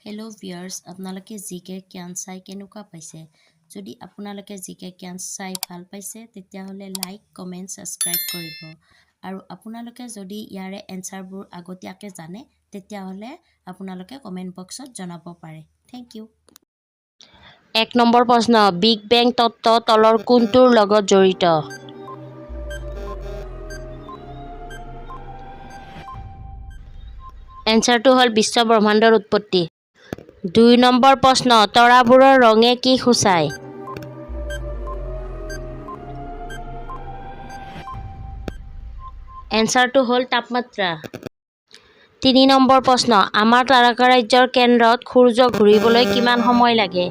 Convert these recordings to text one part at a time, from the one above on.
Hello' viewers, আপোনালোকে জিকে জ্ঞান চাই কেনেকুৱা পাইছে? যদি আপোনালোকে জিকে জ্ঞান চাই ভাল পাইছে তেতিয়াহ'লে লাইক, কমেণ্ট, ছাবস্ক্ৰাইব কৰিব। আৰু আপোনালোকে যদি ইয়াৰে এনচাৰবোৰ আগতীয়াকৈ জানে তেতিয়াহ'লে আপোনালোকে কমেণ্ট বক্সত জনাব পাৰে। Thank you. ১ নম্বৰ প্ৰশ্ন, বিগ বেং তত্ত্ব তলৰ কোনটোৰ লগত জড়িত? এনচাৰটো হ'ল বিশ্ব ব্ৰহ্মাণ্ডৰ উৎপত্তি। ২ নম্বৰ প্ৰশ্ন, তৰাবোৰৰ ৰঙে কি সূচায়? এনচাৰটো হ'ল তাপমাত্ৰা। ৩ নম্বৰ প্ৰশ্ন, আমাৰ তাৰকাৰাজ্যৰ কেন্দ্ৰত সূৰ্য ঘূৰিবলৈ কিমান সময় লাগে?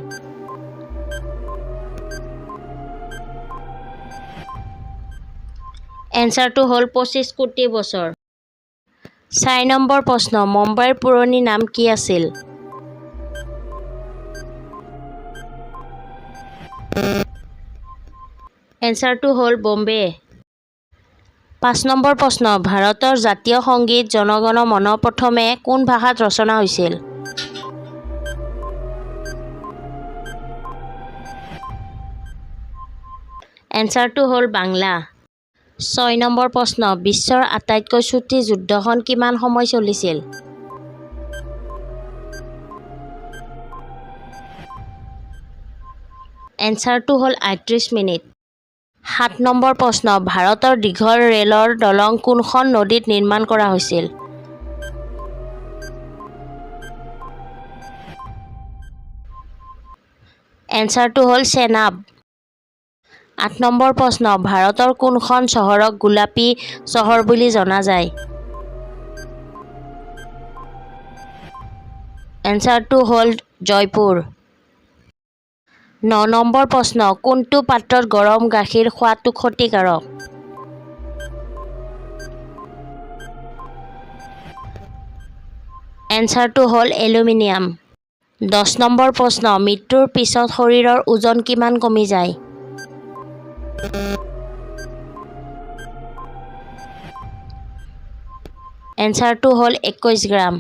এনচাৰটো হ'ল ২৫ কোটি বছৰ। ৪ নম্বৰ প্ৰশ্ন, মুম্বাইৰ পুৰণি নাম কি আছিল? এনচাৰটো হ'ল বম্বে। ৫ নম্বৰ প্ৰশ্ন, ভাৰতৰ জাতীয় সংগীত জন গণ মন প্ৰথমে কোন ভাষাত ৰচনা হৈছিল? এনচাৰটো হ'ল বাংলা। ৬ নম্বৰ প্ৰশ্ন, বিশ্বৰ আটাইতকৈ চুটি যুদ্ধখন কিমান সময় চলিছিল? এনচাৰটো হ'ল ৩৮ মিনিট। ৭ নম্বৰ প্ৰশ্ন, ভাৰতৰ দীঘল ৰেলৰ দলং কোনখন নদীত নিৰ্মাণ কৰা হৈছিল? এনচাৰটো হ'ল চেনাব। ৮ নম্বৰ প্ৰশ্ন, ভাৰতৰ কোনখন চহৰক গোলাপী চহৰ বুলি জনা যায়? এনচাৰটো হ'ল জয়পুৰ। ৯ নম্বৰ প্ৰশ্ন, কোনটো পাত্ৰত গৰম গাখীৰ খোৱাটো ক্ষতিকাৰক? এনচাৰটো হ'ল এলুমিনিয়াম। ১০ নম্বৰ প্ৰশ্ন, মৃত্যুৰ পিছত শৰীৰৰ ওজন কিমান কমি যায়? এনচাৰটো হ'ল ২১ গ্ৰাম।